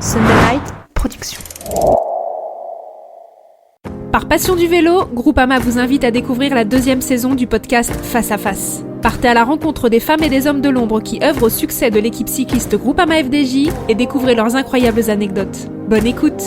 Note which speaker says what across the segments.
Speaker 1: Sunderlight Production. Par passion du vélo, Groupama vous invite à découvrir la 2e saison du podcast Face à Face. Partez à la rencontre des femmes et des hommes de l'ombre qui œuvrent au succès de l'équipe cycliste Groupama FDJ et découvrez leurs incroyables anecdotes. Bonne écoute!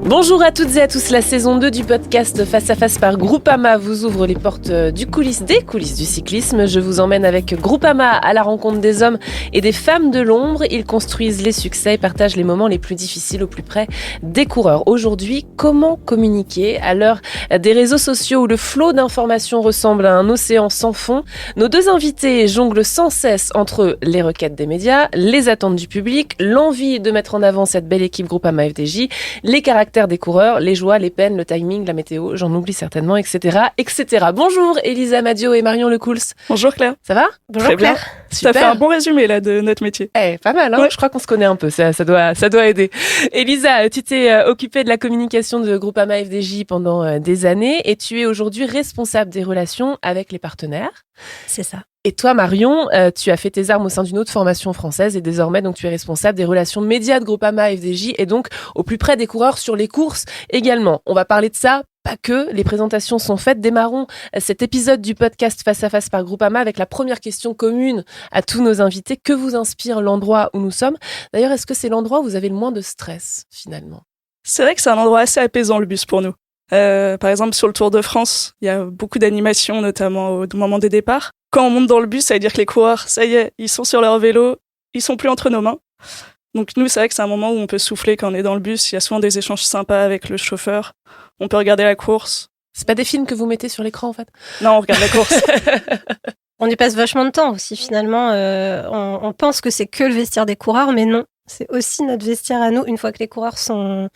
Speaker 2: Bonjour à toutes et à tous, la saison 2 du podcast Face à Face par Groupama vous ouvre les portes des coulisses du cyclisme. Je vous emmène avec Groupama à la rencontre des hommes et des femmes de l'ombre. Ils construisent les succès et partagent les moments les plus difficiles au plus près des coureurs. Aujourd'hui, comment communiquer à l'heure des réseaux sociaux où le flot d'informations ressemble à un océan sans fond? Nos deux invités jonglent sans cesse entre les requêtes des médias, les attentes du public, l'envie de mettre en avant cette belle équipe Groupama FDJ, les caractères des coureurs, les joies, les peines, le timing, la météo, j'en oublie certainement, etc., etc. Bonjour Elisa Madio et Marion Lecouls.
Speaker 3: Bonjour Claire.
Speaker 2: Ça va?
Speaker 3: Bonjour Très Claire. Tu as fait un bon résumé là de notre métier.
Speaker 2: Pas mal, hein. Ouais. Je crois qu'on se connaît un peu, ça doit aider. Elisa, tu t'es occupée de la communication de Groupama FDJ pendant des années et tu es aujourd'hui responsable des relations avec les partenaires.
Speaker 4: C'est ça.
Speaker 2: Et toi, Marion, tu as fait tes armes au sein d'une autre formation française et désormais, donc, tu es responsable des relations médias de Groupama FDJ et donc au plus près des coureurs sur les courses également. On va parler de ça, pas que. Les présentations sont faites. Démarrons cet épisode du podcast Face à Face par Groupama avec la première question commune à tous nos invités. Que vous inspire l'endroit où nous sommes? D'ailleurs, est-ce que c'est l'endroit où vous avez le moins de stress, finalement?
Speaker 3: C'est vrai que c'est un endroit assez apaisant, le bus, pour nous. Par exemple, sur le Tour de France, il y a beaucoup d'animations, notamment au moment des départs. Quand on monte dans le bus, ça veut dire que les coureurs, ça y est, ils sont sur leur vélo, ils sont plus entre nos mains. Donc nous, c'est vrai que c'est un moment où on peut souffler quand on est dans le bus. Il y a souvent des échanges sympas avec le chauffeur. On peut regarder la course.
Speaker 2: C'est pas des films que vous mettez sur l'écran, en fait?
Speaker 3: Non, on regarde la course.
Speaker 4: On y passe vachement de temps aussi, finalement. On pense que c'est que le vestiaire des coureurs, mais non. C'est aussi notre vestiaire à nous, une fois que les coureurs sont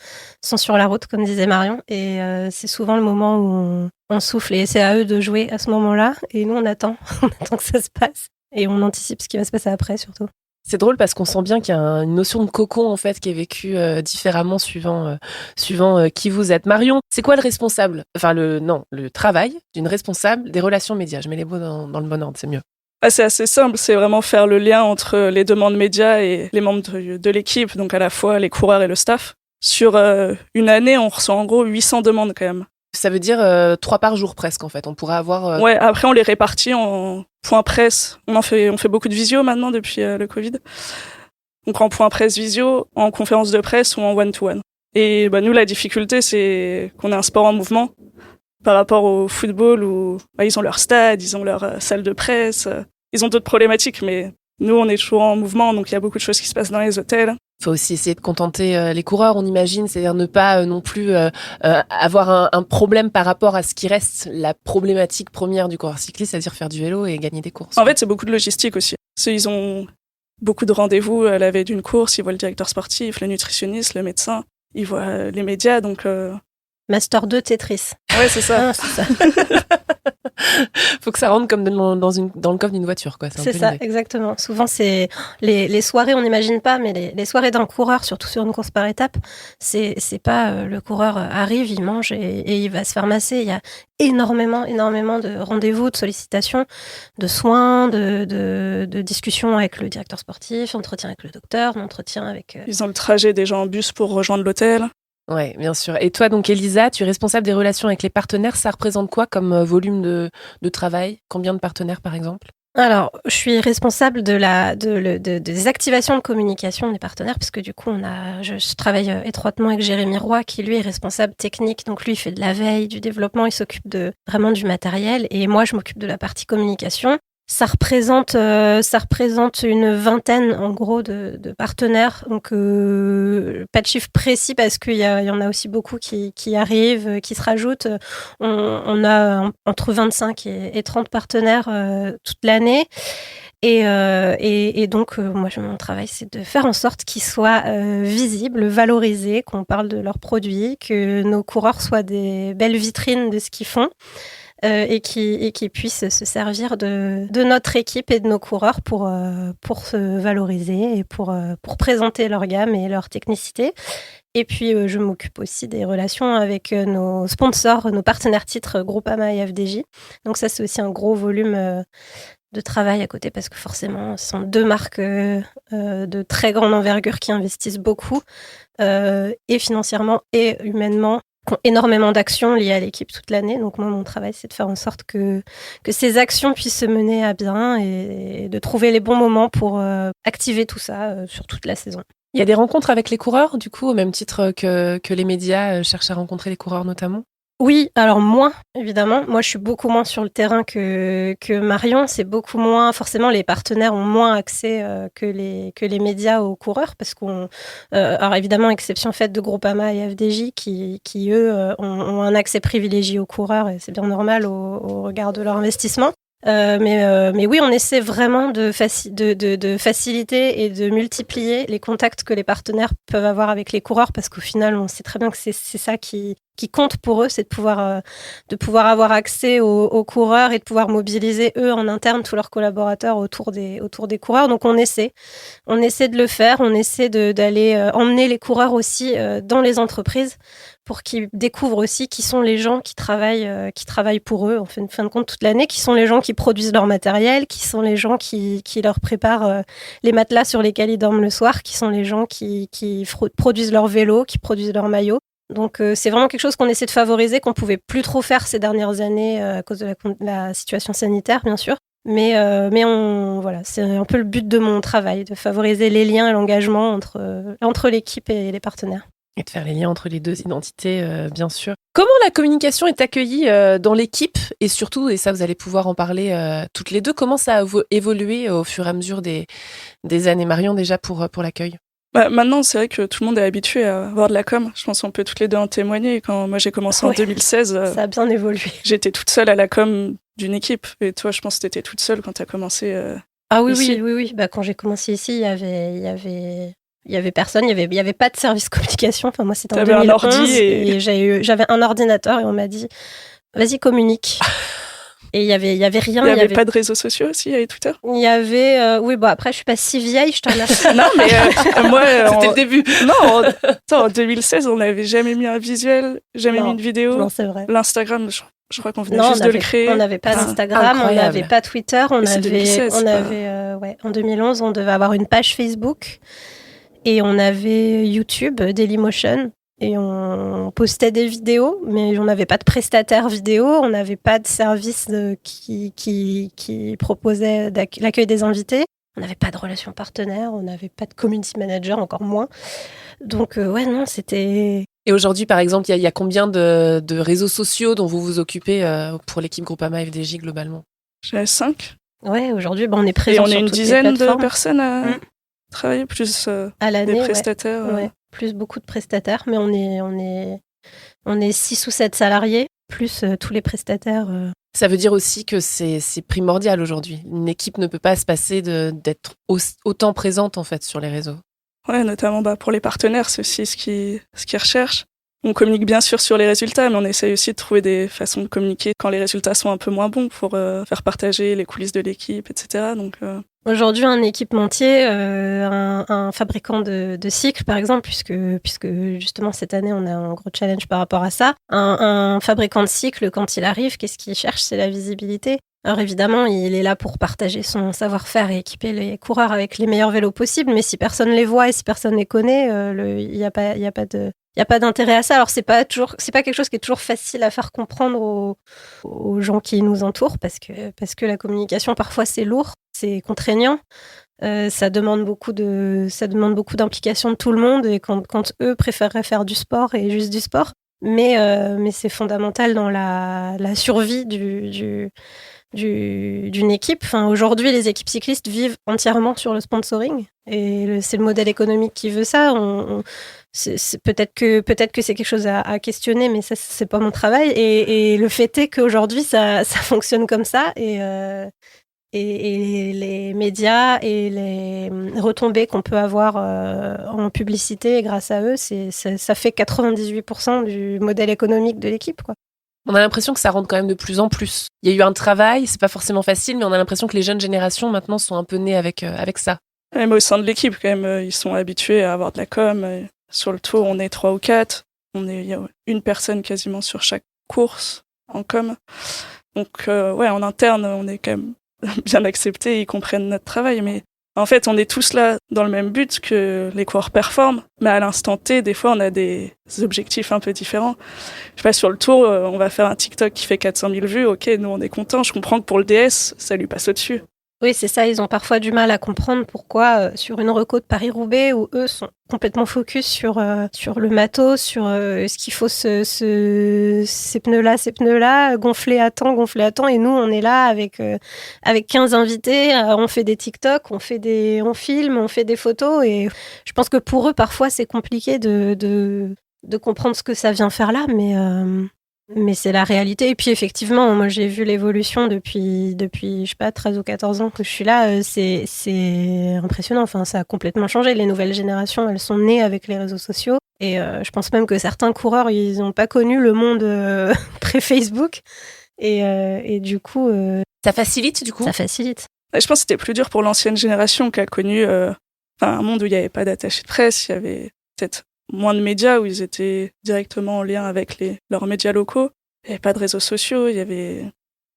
Speaker 4: sur la route, comme disait Marion. Et c'est souvent le moment où on souffle. Et c'est à eux de jouer à ce moment-là. Et nous, on attend que ça se passe. Et on anticipe ce qui va se passer après, surtout.
Speaker 2: C'est drôle parce qu'on sent bien qu'il y a une notion de cocon, en fait, qui est vécue différemment suivant qui vous êtes. Marion, c'est quoi le responsable? Enfin, le travail d'une responsable des relations médias. Je mets les mots dans le bon ordre, c'est mieux.
Speaker 3: C'est assez simple, c'est vraiment faire le lien entre les demandes médias et les membres de l'équipe, donc à la fois les coureurs et le staff. Sur une année, on reçoit en gros 800 demandes quand même.
Speaker 2: Ça veut dire 3 par jour presque, en fait. On pourrait avoir...
Speaker 3: Ouais, après on les répartit en point presse. On fait beaucoup de visio maintenant depuis le Covid. Donc en point presse visio, en conférence de presse ou en one-to-one. Et nous, la difficulté, c'est qu'on est un sport en mouvement. Par rapport au football où ils ont leur stade, ils ont leur salle de presse, ils ont d'autres problématiques, mais nous, on est toujours en mouvement, donc il y a beaucoup de choses qui se passent dans les hôtels.
Speaker 2: Il faut aussi essayer de contenter les coureurs, on imagine, c'est-à-dire ne pas non plus avoir un problème par rapport à ce qui reste la problématique première du coureur cycliste, c'est-à-dire faire du vélo et gagner des courses.
Speaker 3: En fait, c'est beaucoup de logistique aussi. Ils ont beaucoup de rendez-vous à la veille d'une course, ils voient le directeur sportif, le nutritionniste, le médecin, ils voient les médias, donc...
Speaker 4: Master 2 Tetris.
Speaker 3: Ouais, c'est ça.
Speaker 4: C'est ça.
Speaker 2: Faut que ça rentre comme dans le coffre d'une voiture, quoi.
Speaker 4: C'est ça, exactement. Souvent, c'est les soirées, on n'imagine pas, mais les soirées d'un coureur, surtout sur une course par étape, c'est pas le coureur arrive, il mange et il va se faire masser. Il y a énormément de rendez-vous, de sollicitations, de soins, de discussions avec le directeur sportif, d'entretien avec le docteur, d'entretien avec...
Speaker 3: Ils ont le trajet déjà en bus pour rejoindre l'hôtel.
Speaker 2: Oui, bien sûr. Et toi, donc, Elisa, tu es responsable des relations avec les partenaires. Ça représente quoi comme volume de travail? Combien de partenaires, par exemple?
Speaker 4: Alors, je suis responsable des activations de communication des partenaires, parce que du coup, je travaille étroitement avec Jérémy Roy, qui lui est responsable technique. Donc lui, il fait de la veille, du développement, il s'occupe vraiment du matériel. Et moi, je m'occupe de la partie communication. Ça représente une vingtaine, en gros, de partenaires. Donc, pas de chiffre précis parce qu'il y en a aussi beaucoup qui arrivent, qui se rajoutent. On a entre 25 et 30 partenaires toute l'année. Et donc, moi, mon travail, c'est de faire en sorte qu'ils soient visibles, valorisés, qu'on parle de leurs produits, que nos coureurs soient des belles vitrines de ce qu'ils font. Et qui puissent se servir de notre équipe et de nos coureurs pour se valoriser et pour présenter leur gamme et leur technicité. Et puis, je m'occupe aussi des relations avec nos sponsors, nos partenaires titres Groupama et FDJ. Donc ça, c'est aussi un gros volume de travail à côté parce que forcément, ce sont 2 marques de très grande envergure qui investissent beaucoup et financièrement et humainement, qui ont énormément d'actions liées à l'équipe toute l'année. Donc moi, mon travail, c'est de faire en sorte que ces actions puissent se mener à bien et de trouver les bons moments pour activer tout ça sur toute la saison.
Speaker 2: Il y a des rencontres avec les coureurs, du coup, au même titre que les médias cherchent à rencontrer les coureurs notamment?
Speaker 4: Oui, alors moins, évidemment. Moi, je suis beaucoup moins sur le terrain que Marion. C'est beaucoup moins. Forcément, les partenaires ont moins accès que les médias aux coureurs parce alors évidemment, exception faite de Groupama et FDJ qui eux ont un accès privilégié aux coureurs et c'est bien normal au regard de leur investissement. Mais oui, on essaie vraiment de faciliter et de multiplier les contacts que les partenaires peuvent avoir avec les coureurs parce qu'au final, on sait très bien que c'est ça qui compte pour eux, c'est de pouvoir avoir accès aux coureurs et de pouvoir mobiliser eux en interne tous leurs collaborateurs autour des coureurs. Donc on essaie de le faire, on essaie d'aller emmener les coureurs aussi dans les entreprises pour qu'ils découvrent aussi qui sont les gens qui travaillent pour eux en fin de compte toute l'année, qui sont les gens qui produisent leur matériel, qui sont les gens qui leur préparent les matelas sur lesquels ils dorment le soir, qui sont les gens qui produisent leur vélo, qui produisent leur maillot. Donc c'est vraiment quelque chose qu'on essaie de favoriser, qu'on pouvait plus trop faire ces dernières années à cause de la situation sanitaire, bien sûr. Mais voilà, c'est un peu le but de mon travail, de favoriser les liens et l'engagement entre l'équipe et les partenaires.
Speaker 2: Et de faire les liens entre les deux identités, bien sûr. Comment la communication est accueillie dans l'équipe et surtout, et ça vous allez pouvoir en parler toutes les deux, comment ça a évolué au fur et à mesure des années? Marion, déjà pour l'accueil.
Speaker 3: Maintenant, c'est vrai que tout le monde est habitué à avoir de la com. Je pense qu'on peut toutes les deux en témoigner. Quand moi j'ai commencé en 2016,
Speaker 4: ça a bien évolué.
Speaker 3: J'étais toute seule à la com d'une équipe. Et toi, je pense que t'étais toute seule quand t'as commencé.
Speaker 4: Ah oui,
Speaker 3: ici.
Speaker 4: oui. Quand j'ai commencé ici, il y avait personne, il y avait pas de service communication. Enfin moi c'était en 2011
Speaker 3: un ordi
Speaker 4: et j'avais un ordinateur et on m'a dit vas-y communique. Et il y avait rien.
Speaker 3: Il y avait pas de réseaux sociaux aussi, il y avait Twitter.
Speaker 4: Il y avait après je suis pas si vieille, je te remercie.
Speaker 3: Non mais moi
Speaker 2: c'était le début.
Speaker 3: Non, en 2016 on n'avait jamais mis un visuel, jamais mis une vidéo.
Speaker 4: Non c'est vrai.
Speaker 3: L'Instagram, je crois qu'on venait juste de le créer.
Speaker 4: On n'avait pas d'Instagram, on n'avait pas Twitter, on avait
Speaker 3: 2016,
Speaker 4: en 2011 on devait avoir une page Facebook. Et on avait YouTube, Dailymotion, et on postait des vidéos, mais on n'avait pas de prestataire vidéo, on n'avait pas de service qui proposait l'accueil des invités, on n'avait pas de relations partenaires, on n'avait pas de community manager, encore moins. Donc non, c'était...
Speaker 2: Et aujourd'hui, par exemple, il y a combien de réseaux sociaux dont vous vous occupez pour l'équipe Groupama FDJ globalement?
Speaker 3: J'avais 5.
Speaker 4: Ouais, aujourd'hui, on est présent sur toutes les plateformes. Et on est
Speaker 3: une dizaine de personnes à... travailler plus
Speaker 4: à l'année,
Speaker 3: des prestataires.
Speaker 4: Ouais. Plus beaucoup de prestataires, mais on est 6 ou 7 salariés, plus tous les prestataires.
Speaker 2: Ça veut dire aussi que c'est primordial aujourd'hui. Une équipe ne peut pas se passer d'être autant présente en fait sur les réseaux.
Speaker 3: Ouais, notamment pour les partenaires, c'est aussi ce qu'ils recherchent. On communique bien sûr sur les résultats, mais on essaye aussi de trouver des façons de communiquer quand les résultats sont un peu moins bons pour faire partager les coulisses de l'équipe, etc. Donc,
Speaker 4: aujourd'hui, un équipementier, un fabricant de cycles, par exemple, puisque justement cette année, on a un gros challenge par rapport à ça. Un fabricant de cycles, quand il arrive, qu'est-ce qu'il cherche? C'est la visibilité. Alors évidemment, il est là pour partager son savoir-faire et équiper les coureurs avec les meilleurs vélos possibles, mais si personne les voit et si personne les connaît, il n'y a pas d'intérêt à ça. Alors c'est pas quelque chose qui est toujours facile à faire comprendre aux gens qui nous entourent parce que la communication parfois c'est lourd, c'est contraignant. Ça demande beaucoup d'implication de tout le monde et quand eux préféreraient faire du sport et juste du sport, mais c'est fondamental dans la survie d'une équipe. Enfin, aujourd'hui, les équipes cyclistes vivent entièrement sur le sponsoring et c'est le modèle économique qui veut ça. C'est peut-être que c'est quelque chose à questionner, mais ça c'est pas mon travail. Et le fait est qu'aujourd'hui ça fonctionne comme ça et les médias et les retombées qu'on peut avoir en publicité grâce à eux, ça fait 98% du modèle économique de l'équipe, quoi.
Speaker 2: On a l'impression que ça rentre quand même de plus en plus. Il y a eu un travail, c'est pas forcément facile, mais on a l'impression que les jeunes générations maintenant sont un peu nées avec ça.
Speaker 3: Même au sein de l'équipe, quand même, ils sont habitués à avoir de la com. Sur le tour, on est 3 ou 4. Il y a une personne quasiment sur chaque course en com. Donc, en interne, on est quand même bien accepté, ils comprennent notre travail. Mais en fait, on est tous là dans le même but, que les coureurs performent. Mais à l'instant T, des fois, on a des objectifs un peu différents. Je sais pas, sur le tour, on va faire un TikTok qui fait 400 000 vues. Ok, nous, on est contents. Je comprends que pour le DS, ça lui passe au-dessus.
Speaker 4: Oui, c'est ça, ils ont parfois du mal à comprendre pourquoi sur une reco de Paris-Roubaix, où eux sont complètement focus sur le matos, sur ce qu'il faut ces pneus-là, gonfler à temps, et nous, on est là avec 15 invités, on fait des TikTok, on filme, on fait des photos, et je pense que pour eux, parfois, c'est compliqué de comprendre ce que ça vient faire là, mais c'est la réalité. Et puis effectivement, moi j'ai vu l'évolution depuis je sais pas, 13 ou 14 ans que je suis là. C'est impressionnant. Enfin, ça a complètement changé. Les nouvelles générations, elles sont nées avec les réseaux sociaux. Et je pense même que certains coureurs, ils n'ont pas connu le monde pré-Facebook. Et du coup...
Speaker 2: Ça facilite du coup ?
Speaker 4: Ça facilite.
Speaker 3: Je pense que c'était plus dur pour l'ancienne génération qui a connu un monde où il n'y avait pas d'attaché de presse. Il y avait peut-être moins de médias où ils étaient directement en lien avec leurs médias locaux. Il n'y avait pas de réseaux sociaux, il y avait...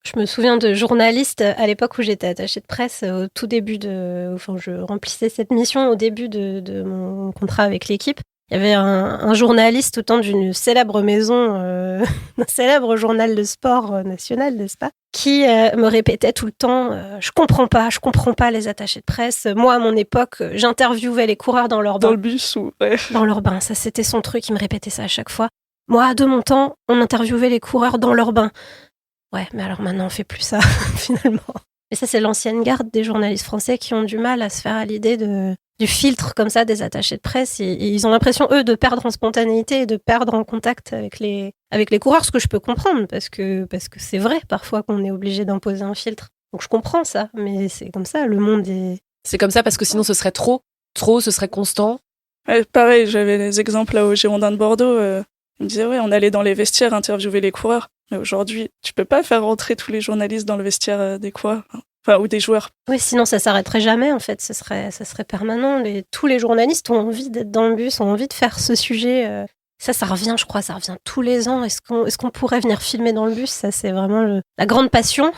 Speaker 4: Je me souviens de journalistes à l'époque où j'étais attachée de presse, au tout début je remplissais cette mission au début de mon contrat avec l'équipe. Il y avait un journaliste au temps d'une célèbre maison, d'un célèbre journal de sport national, n'est-ce pas, qui me répétait tout le temps je comprends pas les attachés de presse. Moi, à mon époque, j'interviewais les coureurs dans leur bain.
Speaker 3: Dans le bus ou... Ouais.
Speaker 4: Dans leur bain, ça c'était son truc, il me répétait ça à chaque fois. Moi, de mon temps, on interviewait les coureurs dans leur bain. Ouais, mais alors maintenant, on fait plus ça, finalement. Et ça, c'est l'ancienne garde des journalistes français qui ont du mal à se faire à l'idée du filtre comme ça des attachés de presse. Et ils ont l'impression, eux, de perdre en spontanéité et de perdre en contact avec les coureurs, ce que je peux comprendre, parce que c'est vrai parfois qu'on est obligé d'imposer un filtre. Donc je comprends ça, mais c'est comme ça, le monde est...
Speaker 2: C'est comme ça parce que sinon ce serait trop, ce serait constant.
Speaker 3: Ouais, pareil, j'avais des exemples là au Girondin de Bordeaux. Ils me disaient, ouais, on allait dans les vestiaires interviewer les coureurs. Mais aujourd'hui, tu peux pas faire rentrer tous les journalistes dans le vestiaire des coureurs. Enfin, ou des joueurs.
Speaker 4: Oui, sinon ça s'arrêterait jamais, en fait. Ça serait permanent. Tous les journalistes ont envie d'être dans le bus, ont envie de faire ce sujet. Ça revient, je crois, ça revient tous les ans. Est-ce qu'on pourrait venir filmer dans le bus ? Ça, c'est vraiment la grande passion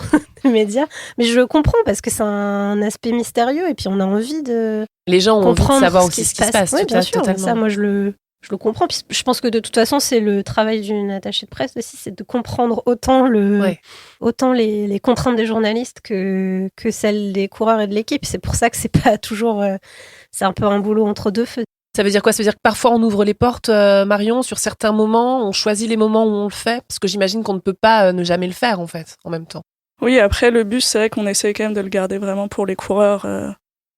Speaker 4: des médias. Mais je le comprends parce que c'est un aspect mystérieux et puis on a envie de...
Speaker 2: Les gens ont envie de savoir aussi ce qui se passe.
Speaker 4: Oui, bien sûr.
Speaker 2: Totalement.
Speaker 4: Ça, moi, je le comprends. Puis je pense que de toute façon, c'est le travail d'une attachée de presse aussi, c'est de comprendre autant les contraintes des journalistes que celles des coureurs et de l'équipe. C'est pour ça que c'est pas toujours... c'est un peu un boulot entre deux feux.
Speaker 2: Ça veut dire quoi ? Ça veut dire que parfois on ouvre les portes, Marion, sur certains moments, on choisit les moments où on le fait, parce que j'imagine qu'on ne peut pas ne jamais le faire, en fait, en même temps.
Speaker 3: Oui, après, le bus, c'est vrai qu'on essaie quand même de le garder vraiment pour les coureurs.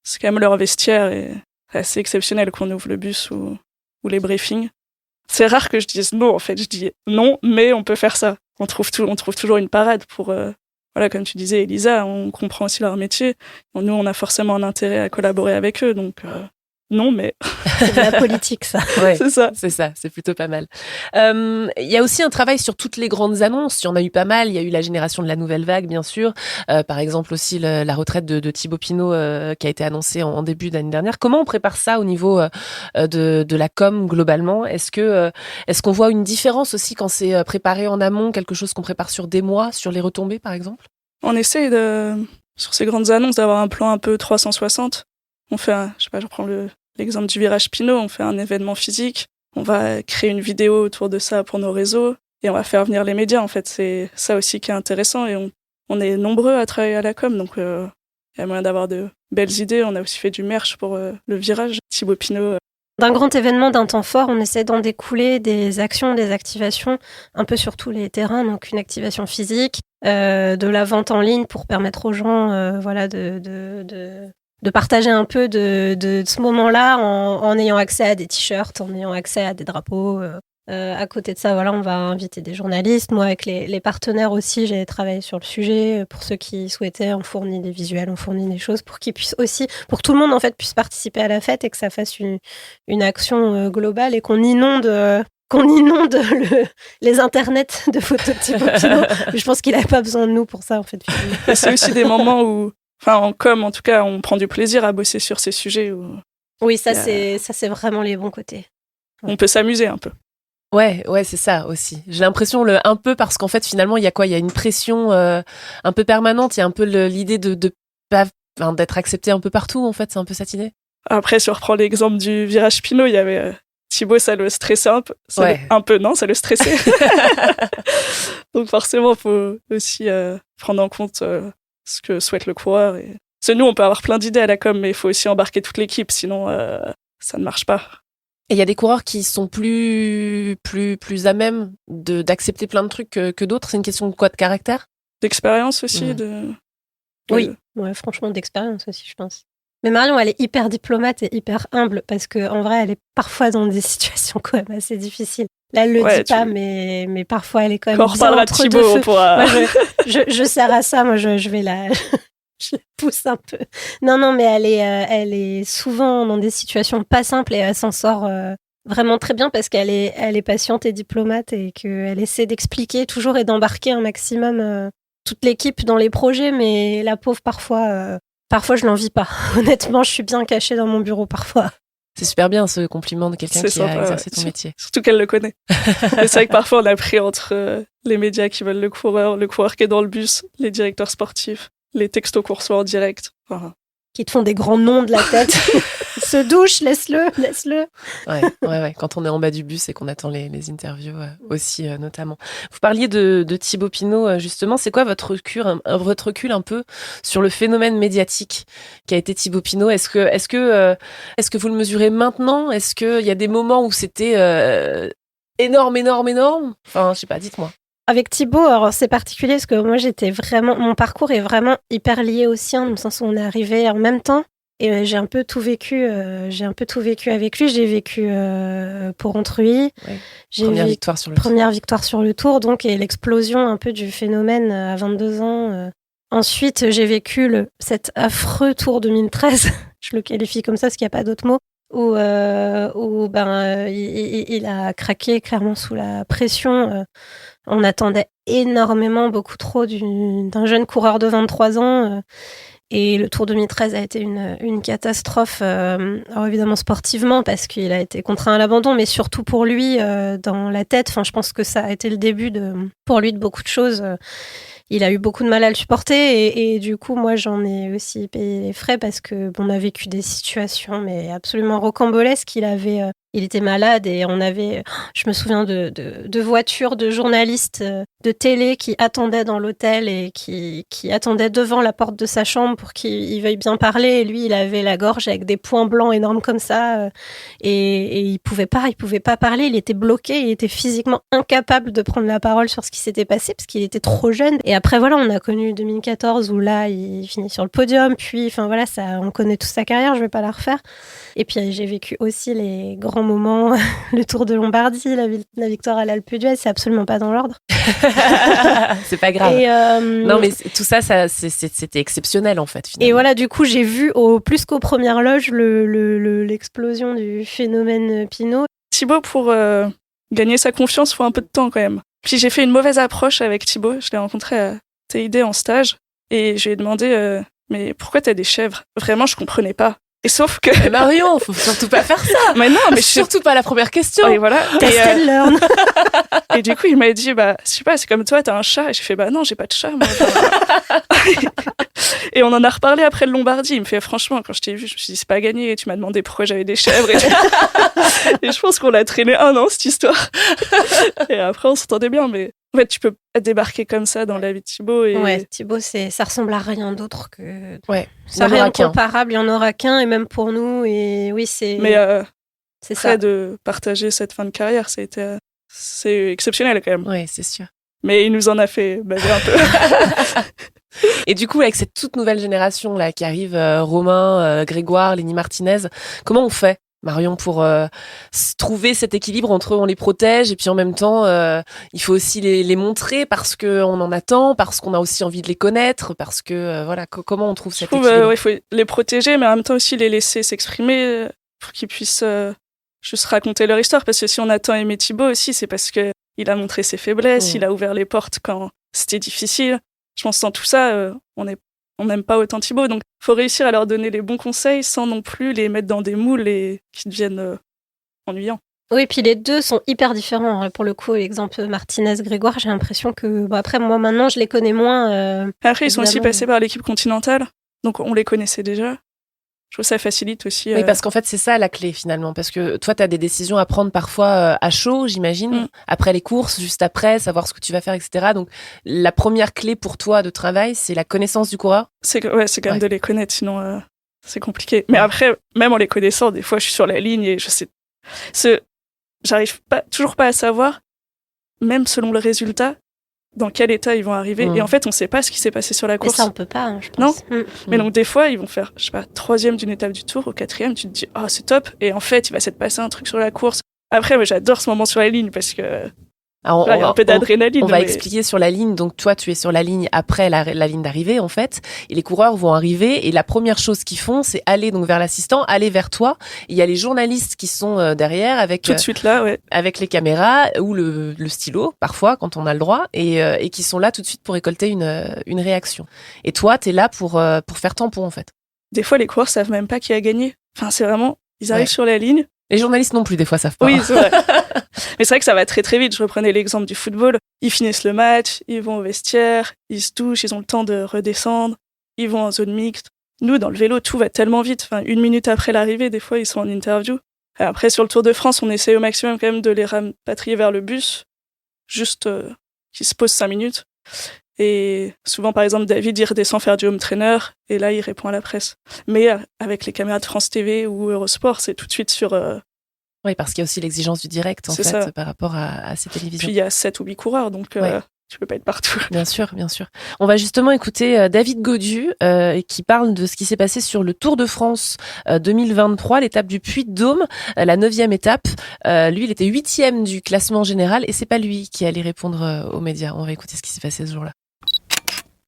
Speaker 3: C'est quand même leur vestiaire et c'est assez exceptionnel qu'on ouvre le bus ou les briefings. C'est rare que je dise non, en fait. Je dis non, mais on peut faire ça. On trouve toujours une parade pour... Voilà, comme tu disais, Elisa, on comprend aussi leur métier. Nous, on a forcément un intérêt à collaborer avec eux, donc... Non, mais...
Speaker 4: C'est de la politique, ça.
Speaker 2: Ouais,
Speaker 3: c'est ça.
Speaker 2: C'est plutôt pas mal. Il y a aussi un travail sur toutes les grandes annonces. Il y en a eu pas mal. Il y a eu la génération de la nouvelle vague, bien sûr. Par exemple, aussi la retraite de Thibaut Pinot qui a été annoncée en début d'année dernière. Comment on prépare ça au niveau de la com, globalement ? Est-ce qu'on voit une différence aussi quand c'est préparé en amont, quelque chose qu'on prépare sur des mois, sur les retombées, par exemple ?
Speaker 3: On essaye, sur ces grandes annonces, d'avoir un plan un peu 360. On fait je reprends l'exemple du virage Pinot, on fait un événement physique, on va créer une vidéo autour de ça pour nos réseaux, et on va faire venir les médias, en fait. C'est ça aussi qui est intéressant, et on est nombreux à travailler à la com, donc il y a moyen d'avoir de belles idées. On a aussi fait du merch pour le virage Thibaut Pinot.
Speaker 4: D'un grand événement, d'un temps fort, on essaie d'en découler des actions, des activations, un peu sur tous les terrains, donc une activation physique, de la vente en ligne pour permettre aux gens de partager un peu de ce moment-là en ayant accès à des t-shirts, en ayant accès à des drapeaux. À côté de ça, voilà, on va inviter des journalistes. Moi, avec les partenaires aussi, j'ai travaillé sur le sujet. Pour ceux qui souhaitaient, on fournit des visuels, on fournit des choses pour qu'ils puissent aussi, pour que tout le monde en fait puisse participer à la fête et que ça fasse une action globale et qu'on inonde les internets de photos de Thibaut Pinot. Je pense qu'il n'avait pas besoin de nous pour ça, en fait.
Speaker 3: Et c'est aussi des moments où, en com, en tout cas, on prend du plaisir à bosser sur ces sujets.
Speaker 4: Oui, ça c'est vraiment les bons côtés.
Speaker 3: On peut s'amuser un peu.
Speaker 2: Ouais, c'est ça aussi. J'ai l'impression un peu parce qu'en fait finalement il y a quoi ? Il y a une pression un peu permanente. Il y a un peu l'idée de pas, enfin, d'être accepté un peu partout en fait. C'est un peu cette idée.
Speaker 3: Après, si on reprend l'exemple du virage Pinot, il y avait Thibaut, ça le stressait un peu. Ça le stressait. Donc forcément, il faut aussi prendre en compte ce que souhaite le coureur. Parce que nous, on peut avoir plein d'idées à la com, mais il faut aussi embarquer toute l'équipe, sinon ça ne marche pas.
Speaker 2: Et il y a des coureurs qui sont plus à même d'accepter plein de trucs que d'autres. C'est une question de quoi ? De caractère ?
Speaker 3: D'expérience aussi.
Speaker 4: Oui, ouais, franchement, d'expérience aussi, je pense. Mais Marion, elle est hyper diplomate et hyper humble parce qu'en vrai, elle est parfois dans des situations quand même assez difficiles. Là, elle le dit pas, mais parfois, elle est quand même
Speaker 3: quand on reparlera de Thibaut, on pourra...
Speaker 4: Moi, je sers à ça, moi, je vais la... je la pousse un peu. Non, mais elle est souvent dans des situations pas simples et elle s'en sort vraiment très bien parce qu'elle est patiente et diplomate et qu'elle essaie d'expliquer toujours et d'embarquer un maximum toute l'équipe dans les projets, mais la pauvre, parfois je l'envie pas. Honnêtement, je suis bien cachée dans mon bureau parfois.
Speaker 2: C'est super bien ce compliment de quelqu'un qui a exercé ton métier.
Speaker 3: Surtout qu'elle le connaît. C'est vrai que parfois on a pris entre les médias qui veulent le coureur qui est dans le bus, les directeurs sportifs, les textos coursois en direct. Enfin...
Speaker 4: Qui te font des grands noms de la tête. Se douche, laisse-le.
Speaker 2: Ouais. Quand on est en bas du bus et qu'on attend les interviews aussi, notamment. Vous parliez de Thibaut Pinot, justement. C'est quoi votre recul un peu sur le phénomène médiatique qu'a été Thibaut Pinot ? Est-ce que vous le mesurez maintenant ? Est-ce qu'il y a des moments où c'était énorme ? Enfin, je sais pas, dites-moi.
Speaker 4: Avec Thibaut, alors c'est particulier parce que moi mon parcours est vraiment hyper lié au sien, dans le sens où on est arrivé en même temps et j'ai un peu tout vécu avec lui. J'ai vécu pour Entruy.
Speaker 2: Ouais. Première
Speaker 4: victoire sur le Tour, donc, et l'explosion un peu du phénomène à 22 ans. Ensuite, j'ai vécu cet affreux Tour 2013. Je le qualifie comme ça parce qu'il n'y a pas d'autre mot. Où il a craqué clairement sous la pression. On attendait énormément, beaucoup trop d'un jeune coureur de 23 ans. Et le Tour 2013 a été une catastrophe, alors évidemment sportivement, parce qu'il a été contraint à l'abandon, mais surtout pour lui, dans la tête. Enfin, je pense que ça a été le début pour lui de beaucoup de choses. Il a eu beaucoup de mal à le supporter et du coup, moi, j'en ai aussi payé les frais parce que on a vécu des situations mais absolument rocambolesques. Il était malade et je me souviens de voitures de journalistes de télé qui attendaient dans l'hôtel et qui attendaient devant la porte de sa chambre pour qu'il veuille bien parler. Et lui, il avait la gorge avec des points blancs énormes comme ça et il pouvait pas parler. Il était bloqué, il était physiquement incapable de prendre la parole sur ce qui s'était passé parce qu'il était trop jeune. Et après, voilà, on a connu 2014 où là, il finit sur le podium. Puis, enfin voilà, on connaît toute sa carrière, je vais pas la refaire. Et puis, j'ai vécu aussi les grands moments, le Tour de Lombardie, la victoire à l'Alpe d'Huez, c'est absolument pas dans l'ordre.
Speaker 2: C'est pas grave. Non, mais tout ça, c'était exceptionnel en fait. Finalement.
Speaker 4: Et voilà, du coup, j'ai vu plus qu'aux premières loges l'explosion du phénomène Pinot.
Speaker 3: Thibaut, pour gagner sa confiance, il faut un peu de temps quand même. Puis j'ai fait une mauvaise approche avec Thibaut. Je l'ai rencontré à TID en stage et je lui ai demandé mais pourquoi t'as des chèvres ? Vraiment, je comprenais pas. Et sauf que...
Speaker 2: Mais Marion, faut surtout pas faire ça.
Speaker 3: Mais non, mais
Speaker 2: surtout pas la première question.
Speaker 3: Et voilà.
Speaker 4: Learn.
Speaker 3: Et du coup, il m'a dit, je sais pas, c'est comme toi, t'as un chat. Et j'ai fait, non, j'ai pas de chat, moi. Et on en a reparlé après le Lombardie. Il me fait, franchement, quand je t'ai vu, je me suis dit, c'est pas gagné. Et tu m'as demandé pourquoi j'avais des chèvres. Et je pense qu'on l'a traîné 1 an, cette histoire. Et après, on s'entendait bien, mais... En fait, tu peux débarquer comme ça dans la vie de Thibaut.
Speaker 4: Ouais, Thibaut, ça ressemble à rien d'autre que...
Speaker 2: Ouais,
Speaker 4: ça rien de comparable, il n'y en aura qu'un, et même pour nous, et oui, c'est...
Speaker 3: Mais
Speaker 4: c'est ça.
Speaker 3: De partager cette fin de carrière, c'est exceptionnel quand même.
Speaker 2: Oui, c'est sûr.
Speaker 3: Mais il nous en a fait baver un peu.
Speaker 2: Et du coup, avec cette toute nouvelle génération là qui arrive, Romain, Grégoire, Lenny Martinez, comment on fait, Marion, pour trouver cet équilibre entre on les protège et puis en même temps il faut aussi les montrer parce qu'on en attend, parce qu'on a aussi envie de les connaître, parce que voilà, comment on trouve cet équilibre ?
Speaker 3: Il faut les protéger, mais en même temps aussi les laisser s'exprimer pour qu'ils puissent juste raconter leur histoire. Parce que si on a tant aimé Thibaut aussi, c'est parce que il a montré ses faiblesses, il a ouvert les portes quand c'était difficile. Je pense que sans tout ça, on n'aime pas autant Thibaut, donc il faut réussir à leur donner les bons conseils sans non plus les mettre dans des moules et qui deviennent ennuyants.
Speaker 4: Oui, puis les deux sont hyper différents. Pour le coup, l'exemple Martinez-Grégoire, j'ai l'impression que... Bon, après, moi, maintenant, je les connais moins.
Speaker 3: Après, ils sont aussi
Speaker 4: évidemment.
Speaker 3: passés par l'équipe continentale, donc on les connaissait déjà. Je trouve que ça facilite aussi.
Speaker 2: Oui, parce qu'en fait, c'est ça la clé finalement. Parce que toi, tu as des décisions à prendre parfois à chaud, j'imagine, après les courses, juste après, savoir ce que tu vas faire, etc. Donc, la première clé pour toi de travail, c'est la connaissance du coureur.
Speaker 3: C'est quand même de les connaître, sinon c'est compliqué. Mais après, même en les connaissant, des fois, je suis sur la ligne et je sais. J'arrive toujours pas à savoir, même selon le résultat, dans quel état ils vont arriver. Et en fait, on sait pas ce qui s'est passé sur la
Speaker 4: Et
Speaker 3: course.
Speaker 4: ça, on peut pas, je pense.
Speaker 3: Non. Mais donc, des fois, ils vont faire, je sais pas, 3e d'une étape du tour, au 4e, tu te dis, ah, c'est top. Et en fait, il va s'être passé un truc sur la course. Après, moi, j'adore ce moment sur la ligne parce que
Speaker 2: Alors,
Speaker 3: là, il y a un peu d'adrénaline.
Speaker 2: On va expliquer sur la ligne. Donc, toi, tu es sur la ligne après la ligne d'arrivée, en fait. Et les coureurs vont arriver. Et la première chose qu'ils font, c'est aller donc vers l'assistant, aller vers toi. Il y a les journalistes qui sont derrière avec
Speaker 3: tout de suite là, ouais.
Speaker 2: Avec les caméras ou le stylo, parfois, quand on a le droit, et qui sont là tout de suite pour récolter une réaction. Et toi, t'es là pour faire tampon, en fait.
Speaker 3: Des fois, les coureurs savent même pas qui a gagné. Enfin, c'est vraiment, ils arrivent sur la ligne.
Speaker 2: Les journalistes non plus, des fois, savent pas.
Speaker 3: Oui, c'est vrai. Mais c'est vrai que ça va très très vite. Je reprenais l'exemple du football. Ils finissent le match, ils vont au vestiaire, ils se douchent, ils ont le temps de redescendre, ils vont en zone mixte. Nous, dans le vélo, tout va tellement vite. Enfin, 1 minute après l'arrivée, des fois, ils sont en interview. Et après, sur le Tour de France, on essaie au maximum quand même de les rapatrier vers le bus, juste qu'ils se posent 5 minutes. Et souvent, par exemple, David, il redescend faire du home trainer, et là, il répond à la presse. Mais avec les caméras de France TV ou Eurosport, c'est tout de suite sur...
Speaker 2: Oui, parce qu'il y a aussi l'exigence du direct, en fait,
Speaker 3: ça.
Speaker 2: par rapport à ces télévisions.
Speaker 3: Puis il y a 7 ou 8 coureurs, donc tu peux pas être partout.
Speaker 2: Bien sûr, bien sûr. On va justement écouter David Gaudu, qui parle de ce qui s'est passé sur le Tour de France 2023, l'étape du Puy-de-Dôme, la 9e étape. Lui, il était 8e du classement général, et c'est pas lui qui allait répondre aux médias. On va écouter ce qui s'est passé ce jour-là.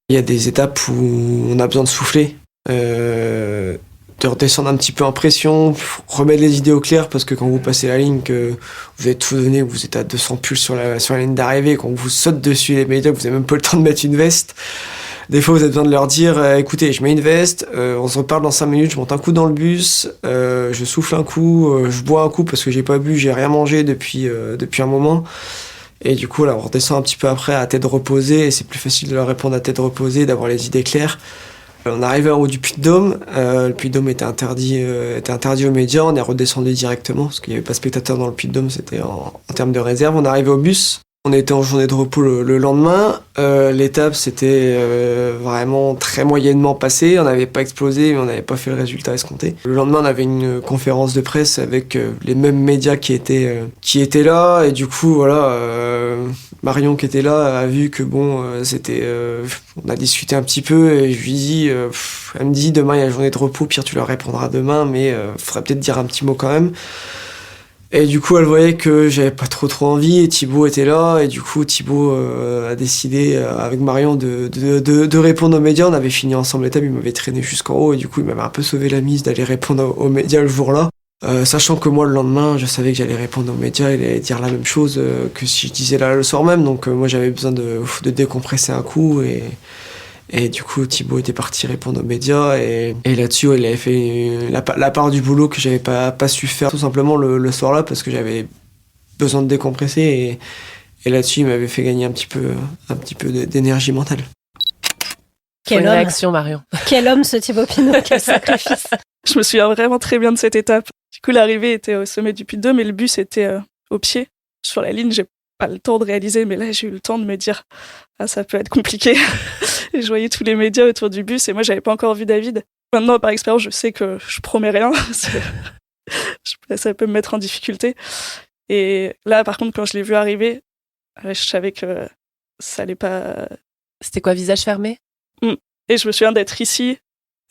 Speaker 5: Il y a des étapes où on a besoin de souffler, de redescendre un petit peu en pression, remettre les idées au clair, parce que quand vous passez la ligne, que vous êtes tout donné, vous êtes à 200 pulses sur la ligne d'arrivée, qu'on vous saute dessus les médias, vous n'avez même pas le temps de mettre une veste. Des fois, vous avez besoin de leur dire, écoutez, je mets une veste, on se reparle dans 5 minutes, je monte un coup dans le bus, je souffle un coup, je bois un coup parce que j'ai pas bu, j'ai rien mangé depuis un moment. Et du coup, là, on redescend un petit peu après à tête reposée, et c'est plus facile de leur répondre à tête reposée, d'avoir les idées claires. On arrivait en haut du Puy-de-Dôme, le Puy-de-Dôme était interdit aux médias, on est redescendu directement, parce qu'il n'y avait pas de spectateurs dans le Puy-de-Dôme, c'était en termes de réserve. On arrivait au bus, on était en journée de repos le lendemain, l'étape s'était vraiment très moyennement passée, on n'avait pas explosé, mais on n'avait pas fait le résultat escompté. Le lendemain, on avait une conférence de presse avec les mêmes médias qui étaient là, et du coup, voilà, Marion qui était là a vu que on a discuté un petit peu, et je lui dis, elle me dit, demain il y a la journée de repos, Pierre, tu leur répondras demain, mais faudrait peut-être dire un petit mot quand même. Et du coup, elle voyait que j'avais pas trop envie, et Thibaut était là, et du coup, Thibaut a décidé, avec Marion, de répondre aux médias. On avait fini ensemble l'étape, il m'avait traîné jusqu'en haut, et du coup, il m'avait un peu sauvé la mise d'aller répondre aux médias le jour-là. Sachant que moi, le lendemain, je savais que j'allais répondre aux médias, il allait dire la même chose que si je disais là le soir même, donc moi, j'avais besoin de décompresser un coup, et du coup, Thibaut était parti répondre aux médias, et là-dessus, il avait fait la part du boulot que j'avais pas su faire tout simplement le soir-là, parce que j'avais besoin de décompresser, et là-dessus, il m'avait fait gagner un petit peu d'énergie mentale.
Speaker 2: Quelle réaction, Marion.
Speaker 4: Quel homme, ce Thibaut Pinot, quel sacrifice.
Speaker 3: Je me souviens vraiment très bien de cette étape. Du coup, l'arrivée était au sommet du Puy-de-Dôme, et le bus était au pied. Sur la ligne, j'ai pas le temps de réaliser, mais là, j'ai eu le temps de me dire « Ah, ça peut être compliqué ». Et je voyais tous les médias autour du bus, et moi, j'avais pas encore vu David. Maintenant, par expérience, je sais que je promets rien. Ça peut me mettre en difficulté. Et là, par contre, quand je l'ai vu arriver, je savais que ça allait pas...
Speaker 2: C'était quoi, visage fermé ?
Speaker 3: Et je me souviens d'être ici,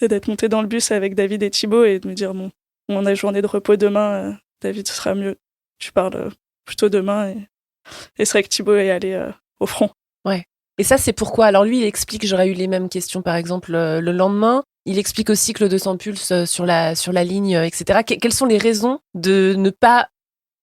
Speaker 3: et d'être monté dans le bus avec David et Thibaut, et de me dire, bon, on a journée de repos demain, David, ce sera mieux. Tu parles plutôt demain. Et c'est vrai que Thibaut est allé au front.
Speaker 2: Ouais. Et ça, c'est pourquoi. Alors lui, il explique que j'aurais eu les mêmes questions, par exemple, le lendemain. Il explique aussi que le 200 pulses sur la ligne, etc. Quelles sont les raisons de ne pas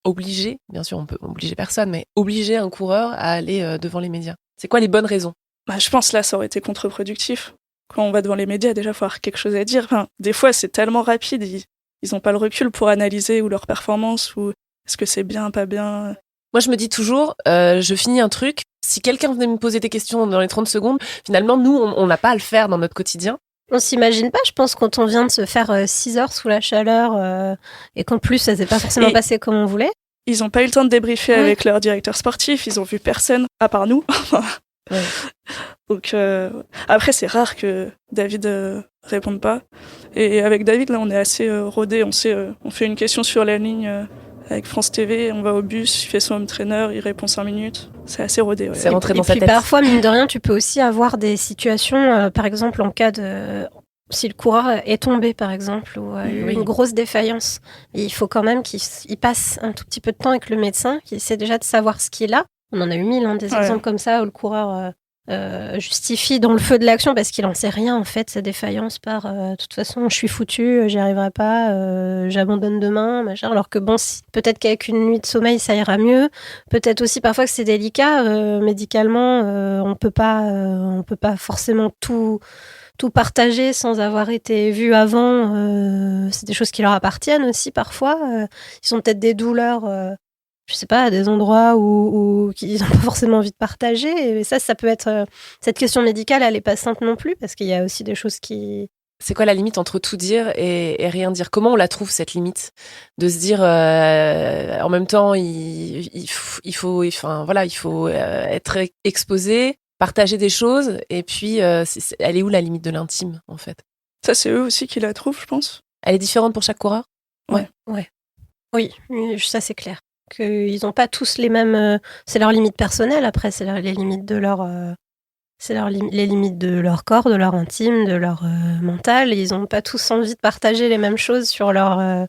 Speaker 2: obliger, bien sûr, on peut obliger personne, mais obliger un coureur à aller devant les médias? C'est quoi les bonnes raisons?
Speaker 3: Je pense là, ça aurait été contre-productif. Quand on va devant les médias, déjà, il faut avoir quelque chose à dire. Enfin, des fois, c'est tellement rapide, ils n'ont pas le recul pour analyser ou leur performance, ou Est-ce que c'est bien, pas bien?
Speaker 2: Moi, je me dis toujours, je finis un truc. Si quelqu'un venait me poser des questions dans les 30 secondes, finalement, nous, on n'a pas à le faire dans notre quotidien.
Speaker 4: On s'imagine pas, je pense, quand on vient de se faire 6 heures sous la chaleur et qu'en plus, ça s'est pas forcément passé comme on voulait.
Speaker 3: Ils n'ont pas eu le temps de débriefer avec leur directeur sportif, ils ont vu personne, à part nous.
Speaker 2: Ouais.
Speaker 3: Donc, après, c'est rare que David réponde pas. Et avec David, là, on est assez rodé. On sait, on fait une question sur la ligne avec France TV, on va au bus, il fait son home trainer, il répond 5 minutes. C'est assez rodé. Ouais.
Speaker 2: C'est rentré dans sa
Speaker 4: tête. Et puis parfois, mine de rien, tu peux aussi avoir des situations, par exemple, en cas de... Si le coureur est tombé, par exemple, ou a eu une grosse défaillance, il faut quand même qu'il passe un tout petit peu de temps avec le médecin, qui essaie déjà de savoir ce qu'il a. On en a eu 1000, des exemples comme ça, où le coureur justifie dans le feu de l'action parce qu'il en sait rien, en fait, sa défaillance par de toute façon, je suis foutu, j'y arriverai pas, j'abandonne demain, machin. Alors que bon, peut-être qu'avec une nuit de sommeil, ça ira mieux. Peut-être aussi parfois que c'est délicat, médicalement, on peut pas forcément tout partager sans avoir été vu avant. C'est des choses qui leur appartiennent aussi parfois. Ils ont peut-être des douleurs, je sais pas, à des endroits où ils n'ont pas forcément envie de partager. Et ça peut être... cette question médicale, elle n'est pas simple non plus, parce qu'il y a aussi des choses qui...
Speaker 2: C'est quoi la limite entre tout dire et rien dire? Comment on la trouve, cette limite? De se dire, en même temps, il faut être exposé, partager des choses, et puis elle est où la limite de l'intime, en fait?
Speaker 3: Ça, c'est eux aussi qui la trouvent, je pense.
Speaker 2: Elle est différente pour chaque coureur?
Speaker 4: Ouais. Oui, ça c'est clair. Qu'ils n'ont pas tous les mêmes... c'est leurs limites personnelles, après, c'est les limites de leur... les limites de leur corps, de leur intime, de leur mental. Ils n'ont pas tous envie de partager les mêmes choses sur leur...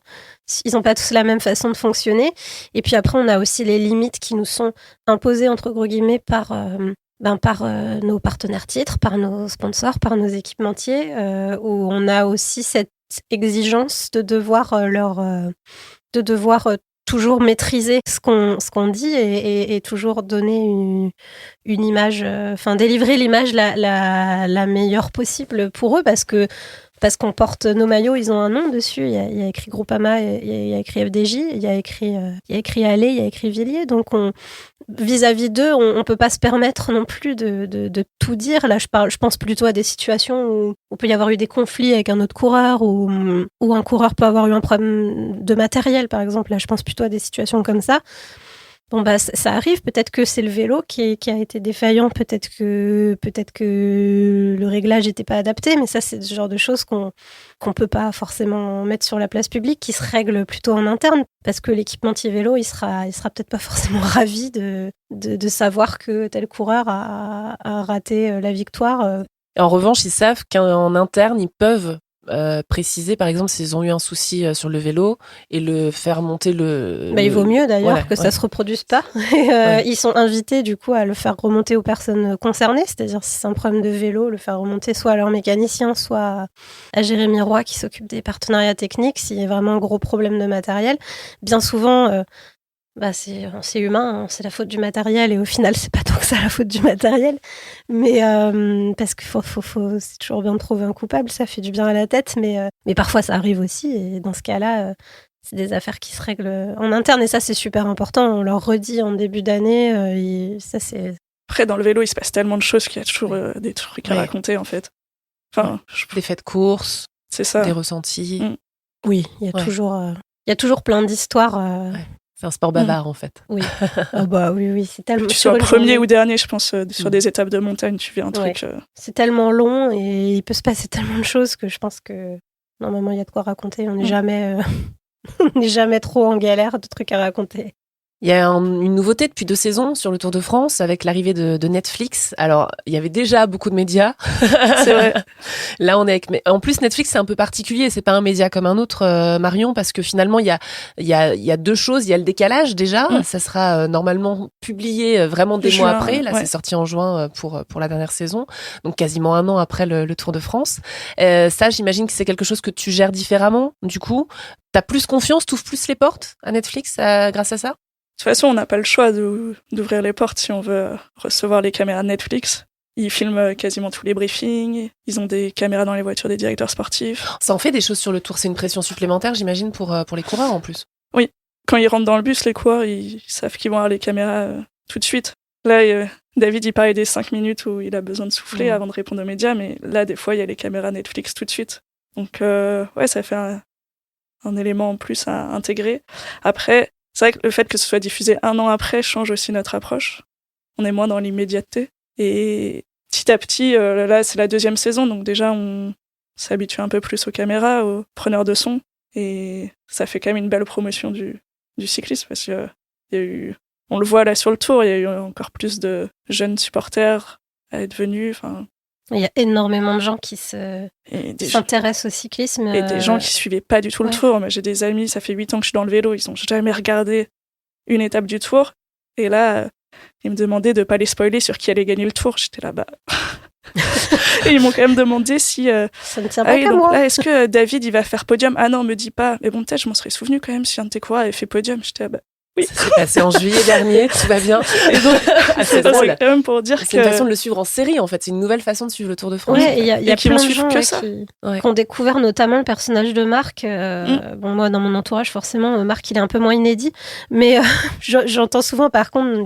Speaker 4: ils n'ont pas tous la même façon de fonctionner. Et puis après, on a aussi les limites qui nous sont imposées, entre gros guillemets, par nos partenaires titres, par nos sponsors, par nos équipementiers, où on a aussi cette exigence de devoir toujours maîtriser ce qu'on dit et toujours donner une image, délivrer l'image la meilleure possible pour eux, parce qu'on porte nos maillots, ils ont un nom dessus. Il y a écrit Groupama, il y a écrit FDJ, il y a écrit Allez, il y a écrit Villiers. Donc, vis-à-vis d'eux, on peut pas se permettre non plus de tout dire. Là, je pense plutôt à des situations où il peut y avoir eu des conflits avec un autre coureur, ou un coureur peut avoir eu un problème de matériel, par exemple. Là, je pense plutôt à des situations comme ça. Bon, ça arrive. Peut-être que c'est le vélo qui a été défaillant. Peut-être que le réglage n'était pas adapté. Mais ça, c'est ce genre de choses qu'on peut pas forcément mettre sur la place publique, qui se règle plutôt en interne. Parce que l'équipementier vélo, il sera peut-être pas forcément ravi de savoir que tel coureur a raté la victoire.
Speaker 2: En revanche, ils savent qu'en interne, ils peuvent préciser, par exemple, s'ils ont eu un souci sur le vélo, et le faire monter
Speaker 4: il vaut mieux d'ailleurs ça se reproduise pas. Ils sont invités du coup à le faire remonter aux personnes concernées, c'est-à-dire si c'est un problème de vélo, le faire remonter soit à leur mécanicien, soit à Jérémy Roy qui s'occupe des partenariats techniques, s'il y a vraiment un gros problème de matériel. Bien souvent, c'est humain, hein, c'est la faute du matériel, et au final c'est pas tant que ça la faute du matériel, mais parce qu'il faut c'est toujours bien de trouver un coupable, ça fait du bien à la tête, mais parfois ça arrive aussi, et dans ce cas-là c'est des affaires qui se règlent en interne, et ça c'est super important, on leur redit en début d'année, ça c'est...
Speaker 3: Après, dans le vélo, il se passe tellement de choses qu'il y a toujours des trucs à raconter, en fait.
Speaker 2: Des faits de course,
Speaker 3: c'est ça.
Speaker 2: Des ressentis.
Speaker 4: Oui, il y a toujours plein d'histoires.
Speaker 2: C'est un sport bavard, en fait.
Speaker 4: Oui. Oui, c'est tellement...
Speaker 3: Tu sois premier ou dernier, je pense, sur des étapes de montagne, tu fais un truc...
Speaker 4: C'est tellement long, et il peut se passer tellement de choses que je pense que, normalement, il y a de quoi raconter. On n'est jamais... on n'est jamais trop en galère de trucs à raconter.
Speaker 2: Il y a une nouveauté depuis 2 saisons sur le Tour de France avec l'arrivée de Netflix. Alors, il y avait déjà beaucoup de médias.
Speaker 3: C'est vrai.
Speaker 2: Là, on est avec... En plus, Netflix, c'est un peu particulier. C'est pas un média comme un autre, Marion, parce que finalement, il y a 2 choses. Il y a le décalage, déjà. Ça sera normalement publié vraiment des mois après. Là, c'est sorti en juin pour la dernière saison. Donc, quasiment 1 an après le Tour de France. Ça, j'imagine que c'est quelque chose que tu gères différemment, du coup. T'as plus confiance, t'ouvres plus les portes à Netflix grâce à ça?
Speaker 3: De toute façon, on n'a pas le choix d'ouvrir les portes si on veut recevoir les caméras de Netflix. Ils filment quasiment tous les briefings, ils ont des caméras dans les voitures des directeurs sportifs.
Speaker 2: Ça en fait des choses sur le tour, c'est une pression supplémentaire, j'imagine, pour les coureurs en plus.
Speaker 3: Oui, quand ils rentrent dans le bus, les coureurs, ils savent qu'ils vont avoir les caméras tout de suite. Là, David, il parlait des 5 minutes où il a besoin de souffler avant de répondre aux médias, mais là, des fois, il y a les caméras Netflix tout de suite. Donc, ouais, ça fait un élément en plus à intégrer. Après, c'est vrai que le fait que ce soit diffusé 1 an après change aussi notre approche. On est moins dans l'immédiateté. Et petit à petit, là, c'est la 2e saison, donc déjà, on s'habitue un peu plus aux caméras, aux preneurs de son. Et ça fait quand même une belle promotion du cyclisme, parce que il y a eu, on le voit là sur le Tour, il y a eu encore plus de jeunes supporters à être venus.
Speaker 4: Il y a énormément de gens qui s'intéressent au cyclisme.
Speaker 3: Et des gens qui suivaient pas du tout le Tour. Moi, j'ai des amis, ça fait 8 ans que je suis dans le vélo, ils ont jamais regardé une étape du Tour. Et là, ils me demandaient de pas les spoiler sur qui allait gagner le Tour. J'étais là-bas. Et ils m'ont quand même demandé si...
Speaker 4: ça ne tient pas qu'à moi.
Speaker 3: Là, est-ce que David, il va faire podium ? Ah non, me dis pas. Mais bon, peut-être, je m'en serais souvenu quand même si un de tes coureurs avait fait podium. J'étais là-bas. Oui.
Speaker 2: Ça s'est passé en juillet dernier, tout va bien. Et donc, c'est drôle.
Speaker 3: C'est quand même pour dire
Speaker 2: c'est une façon de le suivre en série, en fait. C'est une nouvelle façon de suivre le Tour de France.
Speaker 4: Ouais, il y a plein de gens
Speaker 3: qui
Speaker 4: ont découvert notamment le personnage de Marc. Bon, moi, dans mon entourage, forcément, Marc, il est un peu moins inédit. Mais j'entends souvent, par contre,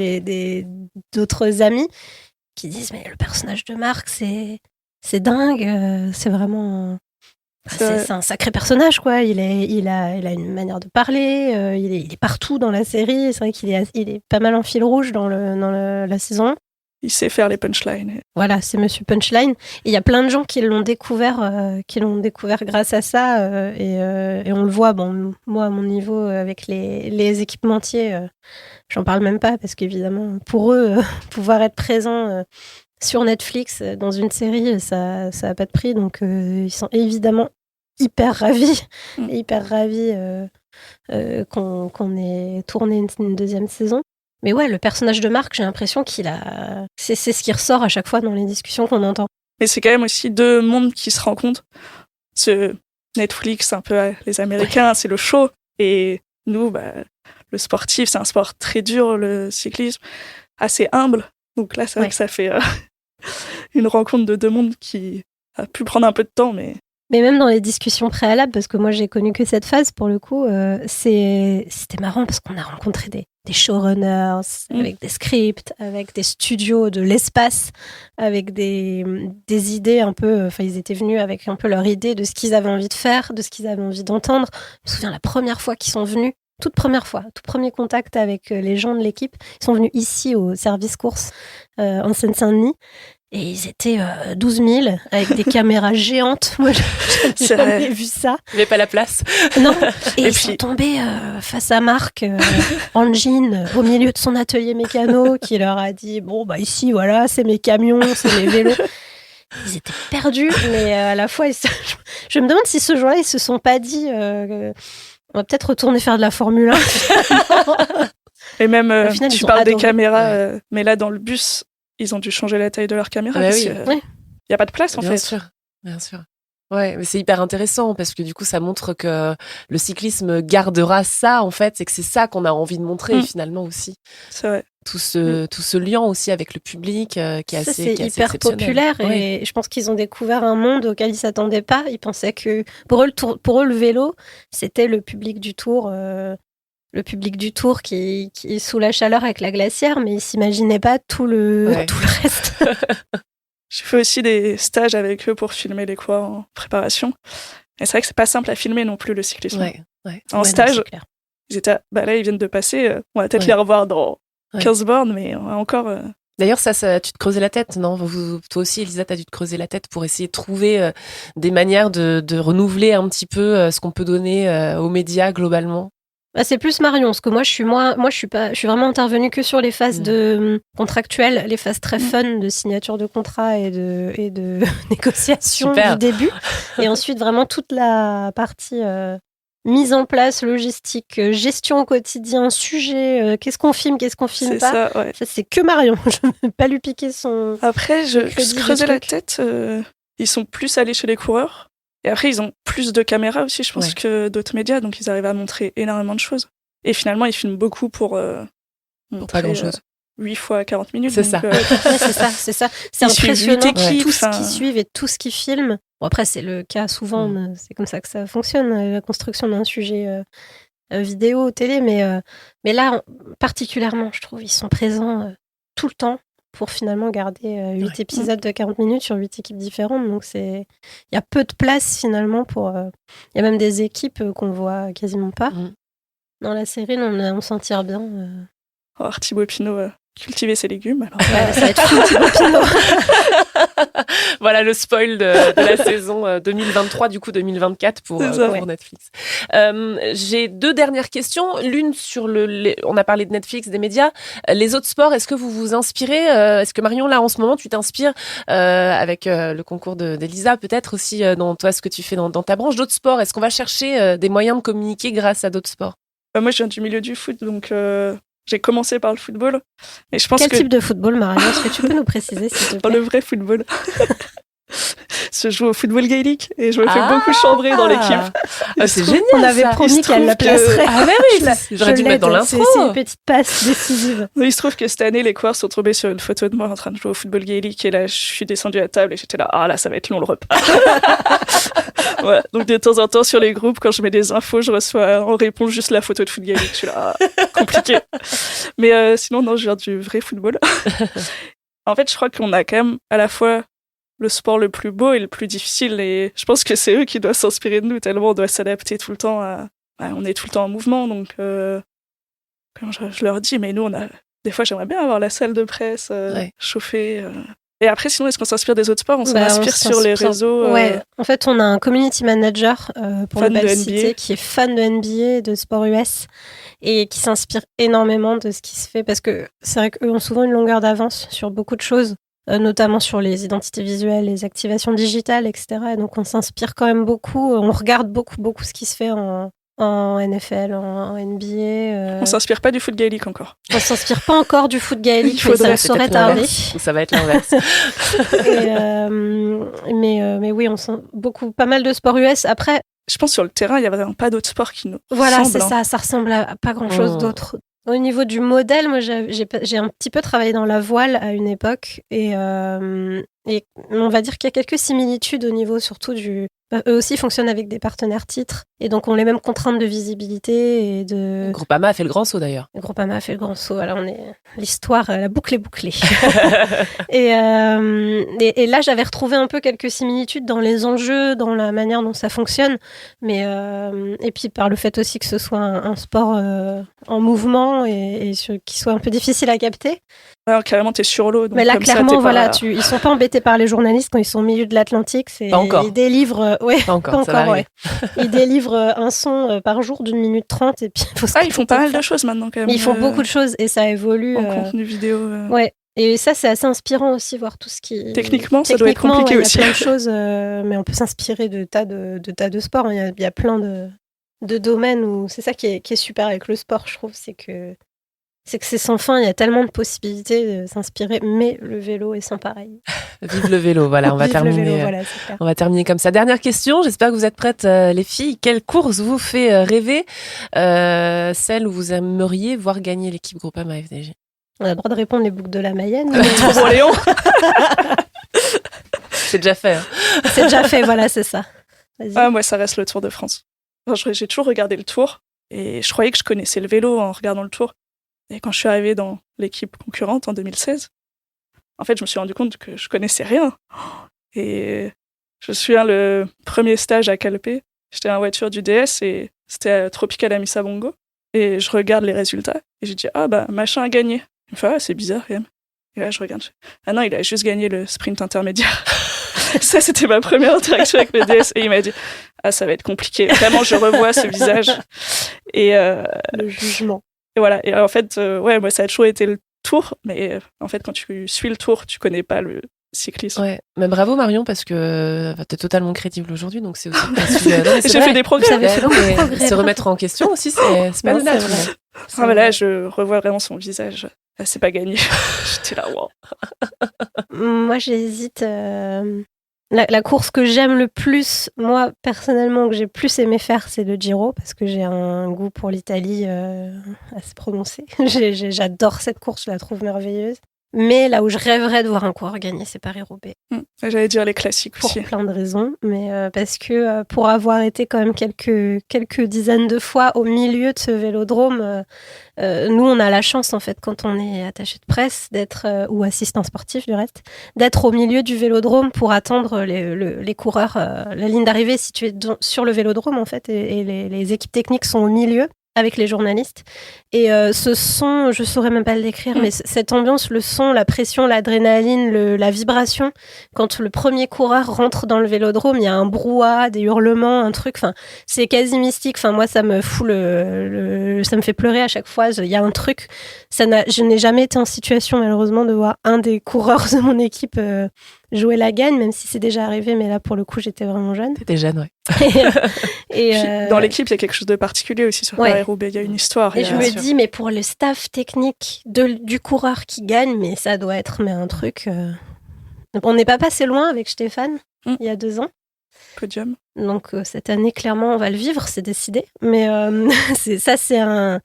Speaker 4: d'autres amis qui disent « Mais le personnage de Marc, c'est dingue, c'est vraiment... » C'est un sacré personnage, quoi. Il a une manière de parler, il est partout dans la série. C'est vrai qu'il est pas mal en fil rouge dans la saison.
Speaker 3: Il sait faire les punchlines.
Speaker 4: Voilà, c'est Monsieur Punchline. Et il y a plein de gens qui l'ont découvert grâce à ça. Et on le voit, bon, moi, à mon niveau, avec les équipementiers, j'en parle même pas, parce qu'évidemment, pour eux, pouvoir être présent sur Netflix dans une série, ça a pas de prix. Donc, ils sont évidemment hyper ravis qu'on ait tourné une 2e saison. Mais ouais, le personnage de Marc, j'ai l'impression c'est ce qui ressort à chaque fois dans les discussions qu'on entend.
Speaker 3: Mais c'est quand même aussi 2 mondes qui se rencontrent. Ce Netflix, un peu les Américains, c'est le show. Et nous, le sportif, c'est un sport très dur, le cyclisme, assez humble. Donc là, c'est vrai que ça fait une rencontre de 2 mondes qui a pu prendre un peu de temps, mais
Speaker 4: même dans les discussions préalables, parce que moi j'ai connu que cette phase pour le coup, c'était marrant parce qu'on a rencontré des showrunners, avec des scripts, avec des studios de l'espace, avec des idées un peu, enfin ils étaient venus avec un peu leur idée de ce qu'ils avaient envie de faire, de ce qu'ils avaient envie d'entendre. Je me souviens la première fois qu'ils sont venus, toute première fois, tout premier contact avec les gens de l'équipe, ils sont venus ici au service course en Seine-Saint-Denis. Et ils étaient 12 000 avec des caméras géantes. Moi, j'ai jamais vu ça.
Speaker 2: Il n'y avait pas la place.
Speaker 4: Non. Et ils sont tombés face à Marc en jean au milieu de son atelier mécano qui leur a dit « Bon, ici, voilà, c'est mes camions, c'est mes vélos. » Ils étaient perdus, mais à la fois, je me demande si ce jour-là, ils se sont pas dit on va peut-être retourner faire de la Formule 1.
Speaker 3: Et même, tu parles des caméras, mais là, dans le bus... Ils ont dû changer la taille de leur caméra parce qu'il n'y a pas de place en fait.
Speaker 2: Bien sûr. Ouais, mais c'est hyper intéressant parce que du coup, ça montre que le cyclisme gardera ça en fait, c'est que c'est ça qu'on a envie de montrer finalement aussi.
Speaker 3: C'est vrai.
Speaker 2: Tout ce lien aussi avec le public qui est assez
Speaker 4: hyper populaire et je pense qu'ils ont découvert un monde auquel ils s'attendaient pas. Ils pensaient que pour eux le vélo, c'était le public du Tour. Le public du Tour qui est sous la chaleur avec la glacière, mais ils s'imaginaient pas tout le reste.
Speaker 3: J'ai fait aussi des stages avec eux pour filmer les coureurs en préparation. Et c'est vrai que c'est pas simple à filmer non plus le cyclisme. En stage, ils étaient là ils viennent de passer, on va peut-être les revoir dans 15 bornes, mais encore...
Speaker 2: D'ailleurs, ça, tu te creusais la tête, non ? Toi aussi, Elisa, t'as dû te creuser la tête pour essayer de trouver des manières de renouveler un petit peu ce qu'on peut donner aux médias globalement.
Speaker 4: C'est plus Marion, parce que moi je suis vraiment intervenue que sur les phases contractuelles, les phases très fun de signature de contrat et de négociation du début, et ensuite vraiment toute la partie mise en place, logistique, gestion au quotidien, sujet, qu'est-ce qu'on filme pas. Ça c'est que Marion, je ne vais pas lui piquer son...
Speaker 3: Après, je creusais la tête, ils sont plus allés chez les coureurs. Et après, ils ont plus de caméras aussi, je pense, que d'autres médias, donc ils arrivent à montrer énormément de choses. Et finalement, ils filment beaucoup pour montrer
Speaker 2: pas grand-chose.
Speaker 3: 8 fois 40 minutes.
Speaker 2: C'est ça.
Speaker 4: C'est ça. C'est impressionnant tout ce qu'ils suivent et tout ce qu'ils filment. Bon, après, c'est le cas souvent, c'est comme ça que ça fonctionne, la construction d'un sujet vidéo, télé, mais là, particulièrement, je trouve, ils sont présents tout le temps pour finalement garder 8 épisodes de 40 minutes sur 8 équipes différentes. Donc, il y a peu de place finalement pour... Il y a même des équipes qu'on voit quasiment pas. Dans la série, on s'en tire bien.
Speaker 3: Alors, Thibaut Pinot cultiver ses légumes. Alors.
Speaker 4: Ouais, ça va être fou, Thibaut Pinot.
Speaker 2: Voilà le spoil de la saison 2023, du coup 2024 pour Netflix. J'ai 2 dernières questions. L'une sur on a parlé de Netflix, des médias. Les autres sports, est-ce que vous vous inspirez Est-ce que Marion, là en ce moment, tu t'inspires avec le concours d'Elisa, peut-être aussi dans toi ce que tu fais dans ta branche, d'autres sports? Est-ce qu'on va chercher des moyens de communiquer grâce à d'autres sports?
Speaker 3: Moi, je viens du milieu du foot, donc j'ai commencé par le football. Et je pense
Speaker 4: Quel type de football, Marion? Est-ce que tu peux nous préciser, s'il te plaît?
Speaker 3: Dans le vrai football. Je joue au football gaélique et je me fais beaucoup chambrer dans l'équipe.
Speaker 2: C'est génial.
Speaker 4: On avait promis qu'elle la placerait.
Speaker 2: Ah ouais, oui, j'aurais dû le mettre dans l'intro.
Speaker 4: C'est une petite passe décisive.
Speaker 3: Il se trouve que cette année, les coureurs sont tombés sur une photo de moi en train de jouer au football gaélique et là, je suis descendue à la table et j'étais là, ah là, ça va être long le repas. Ouais, donc de temps en temps sur les groupes, quand je mets des infos, je reçois en réponse juste la photo de foot gaélique. Je suis là, compliqué. Mais sinon, non, je viens du vrai football. En fait, je crois qu'on a quand même à la fois le sport le plus beau et le plus difficile. Et je pense que c'est eux qui doivent s'inspirer de nous, tellement on doit s'adapter tout le temps on est tout le temps en mouvement. Donc, quand je leur dis, mais nous, des fois, j'aimerais bien avoir la salle de presse chauffée. Et après, sinon, est-ce qu'on s'inspire des autres sports? On s'inspire sur les réseaux.
Speaker 4: Ouais, en fait, on a un community manager pour
Speaker 3: fan
Speaker 4: le
Speaker 3: de
Speaker 4: Cité
Speaker 3: NBA.
Speaker 4: qui est fan de NBA et de sport US et qui s'inspire énormément de ce qui se fait parce que c'est vrai qu'eux ont souvent une longueur d'avance sur beaucoup de choses, notamment sur les identités visuelles, les activations digitales, etc. Et donc, on s'inspire quand même beaucoup. On regarde beaucoup ce qui se fait en NFL, en NBA.
Speaker 3: On s'inspire pas du foot gaélique encore.
Speaker 4: On s'inspire pas encore du foot gaélique, mais ça saurait tarder.
Speaker 2: Ça va être l'inverse.
Speaker 4: Mais oui, on sent pas mal de sports US. Après,
Speaker 3: je pense sur le terrain, il y a vraiment pas d'autres sports qui nous
Speaker 4: voilà,
Speaker 3: ressemblent.
Speaker 4: c'est ça ressemble à pas grand-chose d'autre. Au niveau du modèle, moi, j'ai un petit peu travaillé dans la voile à une époque et on va dire qu'il y a quelques similitudes au niveau surtout eux aussi fonctionnent avec des partenaires titres et donc ont les mêmes contraintes de visibilité et de...
Speaker 2: Groupama a fait le grand saut d'ailleurs.
Speaker 4: Groupama a fait le grand saut. Alors l'histoire, la boucle est bouclée. et là, j'avais retrouvé un peu quelques similitudes dans les enjeux, dans la manière dont ça fonctionne, mais et puis par le fait aussi que ce soit un sport en mouvement et qui soit un peu difficile à capter.
Speaker 3: Ouais, carrément, t'es sur l'eau.
Speaker 4: Mais là,
Speaker 3: comme
Speaker 4: clairement,
Speaker 3: ça,
Speaker 4: voilà, ils sont pas embêtés par les journalistes quand ils sont au milieu de l'Atlantique.
Speaker 2: Pas encore.
Speaker 4: Ils délivrent,
Speaker 2: pas encore, ouais.
Speaker 4: Ils délivrent un son par jour d'1 minute 30 et puis
Speaker 3: ils font pas mal de choses maintenant quand même.
Speaker 4: Mais ils font beaucoup de choses et ça évolue.
Speaker 3: En contenu vidéo.
Speaker 4: Ouais. Et ça, c'est assez inspirant aussi, voir tout ce qui...
Speaker 3: Techniquement, ça doit être compliqué aussi.
Speaker 4: Il y a plein de choses, mais on peut s'inspirer de tas de sports. Il y a plein de domaines où... C'est ça qui est super avec le sport, je trouve, c'est que c'est sans fin, il y a tellement de possibilités de s'inspirer, mais le vélo est sans pareil.
Speaker 2: Vive le vélo, voilà, on va terminer comme ça. Dernière question, j'espère que vous êtes prêtes les filles. Quelle course vous fait rêver, celle où vous aimeriez voir gagner l'équipe Groupama FDJ?
Speaker 4: On a le droit de répondre les boucles de la Mayenne.
Speaker 3: Léon.
Speaker 2: C'est déjà fait. Hein.
Speaker 4: C'est déjà fait, voilà, c'est ça.
Speaker 3: Ah, moi, ça reste le Tour de France. Enfin, j'ai toujours regardé le Tour et je croyais que je connaissais le vélo en regardant le Tour. Et quand je suis arrivée dans l'équipe concurrente en 2016, en fait, je me suis rendu compte que je connaissais rien. Et je me souviens, le premier stage à Calpe, j'étais en voiture du DS et c'était à Tropical Amissa Bongo. Et je regarde les résultats et j'ai dit, machin a gagné. Il me fait, c'est bizarre quand même. Et là, je regarde. Ah non, il a juste gagné le sprint intermédiaire. Ça, c'était ma première interaction avec le DS. Et il m'a dit, ça va être compliqué. Vraiment, je revois ce visage. Et
Speaker 4: le jugement.
Speaker 3: Et voilà. Et en fait, moi, ça a toujours été le Tour. Mais en fait, quand tu suis le Tour, tu connais pas le cyclisme.
Speaker 2: Ouais. Mais bravo Marion, parce que t'es totalement crédible aujourd'hui. Donc c'est aussi...
Speaker 3: J'ai fait des progrès.
Speaker 2: Se remettre en question aussi, c'est pas donné.
Speaker 3: Là, je revois vraiment son visage. C'est pas gagné. J'étais là, wow.
Speaker 4: Moi, j'hésite. La course que j'aime le plus, moi, personnellement, que j'ai plus aimé faire, c'est le Giro, parce que j'ai un goût pour l'Italie à se prononcer. J'adore cette course, je la trouve merveilleuse. Mais là où je rêverais de voir un coureur gagner, c'est Paris-Roubaix.
Speaker 3: J'allais dire les classiques
Speaker 4: Pour
Speaker 3: aussi.
Speaker 4: plein de raisons, mais parce que pour avoir été quand même quelques dizaines de fois au milieu de ce vélodrome, nous on a la chance en fait quand on est attaché de presse d'être ou assistant sportif du reste, d'être au milieu du vélodrome pour attendre les coureurs. La ligne d'arrivée est située sur le vélodrome en fait, et les équipes techniques sont au milieu avec les journalistes. Et ce son, je saurais même pas le décrire, mais cette ambiance, le son, la pression, l'adrénaline, la vibration, quand le premier coureur rentre dans le vélodrome, il y a un brouhaha, des hurlements, un truc, enfin, c'est quasi mystique. Enfin, moi, ça me fout ça me fait pleurer à chaque fois. Il y a un truc, je n'ai jamais été en situation, malheureusement, de voir un des coureurs de mon équipe jouer la gagne, même si c'est déjà arrivé, mais là, pour le coup, j'étais vraiment jeune.
Speaker 2: T'étais jeune, ouais.
Speaker 3: Puis, dans l'équipe, il y a quelque chose de particulier aussi sur Paris-Roubaix. Il y a une histoire.
Speaker 4: Et je me dis, mais pour le staff technique du coureur qui gagne, mais ça doit être un truc... On n'est pas passé loin avec Stéphane, il y a 2 ans.
Speaker 3: Podium.
Speaker 4: Donc, cette année, clairement, on va le vivre, c'est décidé. Mais c'est un...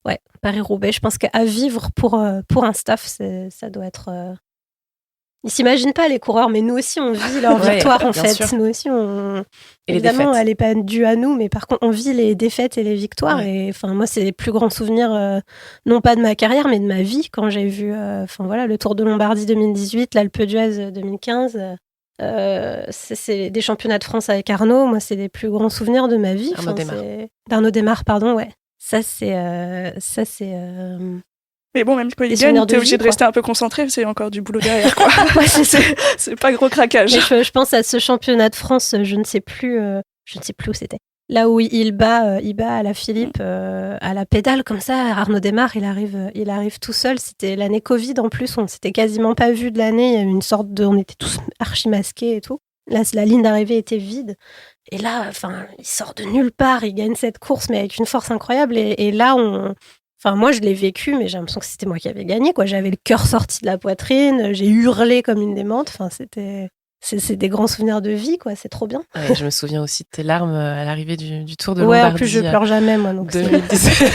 Speaker 4: Ouais, Paris-Roubaix, je pense qu'à vivre pour un staff, ça doit être... Ils s'imaginent pas les coureurs, mais nous aussi on vit leur victoire en fait. Sûr. Nous aussi évidemment elle est pas due à nous, mais par contre on vit les défaites et les victoires. Et enfin moi c'est les plus grands souvenirs, non pas de ma carrière mais de ma vie quand j'ai vu, le Tour de Lombardie 2018, l'Alpe d'Huez 2015. C'est des championnats de France avec Arnaud. Moi c'est les plus grands souvenirs de ma vie. D'Arnaud Démare, pardon, ouais. Ça c'est.
Speaker 3: Mais bon, même quand il gagne, t'es obligé de rester un peu concentré, c'est encore du boulot derrière, quoi. C'est pas gros craquage.
Speaker 4: Mais je pense à ce championnat de France, je ne sais plus où c'était. Là où il bat à la Philippe, à la pédale, comme ça, Arnaud Démare, il arrive tout seul. C'était l'année Covid en plus, on s'était quasiment pas vu de l'année. Il y a eu une sorte on était tous archi masqués et tout. Là, la ligne d'arrivée était vide. Et là, il sort de nulle part, il gagne cette course, mais avec une force incroyable. Et là, moi, je l'ai vécu, mais j'ai l'impression que c'était moi qui avais gagné, quoi. J'avais le cœur sorti de la poitrine, j'ai hurlé comme une démente. Enfin, c'est des grands souvenirs de vie, quoi. C'est trop bien.
Speaker 2: Ouais, je me souviens aussi de tes larmes à l'arrivée du Tour de Lombardie.
Speaker 4: Ouais, en plus, je pleure jamais, moi. Donc
Speaker 2: 2017.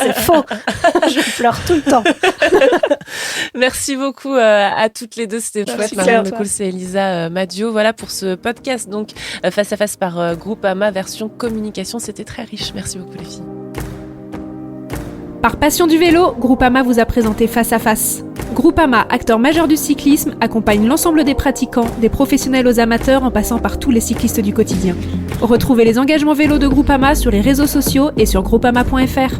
Speaker 4: C'est faux. Je pleure tout le temps.
Speaker 2: Merci beaucoup à toutes les deux. C'était chouette. Marion Lecoulse et Elisa Madio. Voilà pour ce podcast. Donc, Face à Face par Groupama, version communication. C'était très riche. Merci beaucoup, les filles.
Speaker 1: Par passion du vélo, Groupama vous a présenté Face à Face. Groupama, acteur majeur du cyclisme, accompagne l'ensemble des pratiquants, des professionnels aux amateurs en passant par tous les cyclistes du quotidien. Retrouvez les engagements vélo de Groupama sur les réseaux sociaux et sur groupama.fr.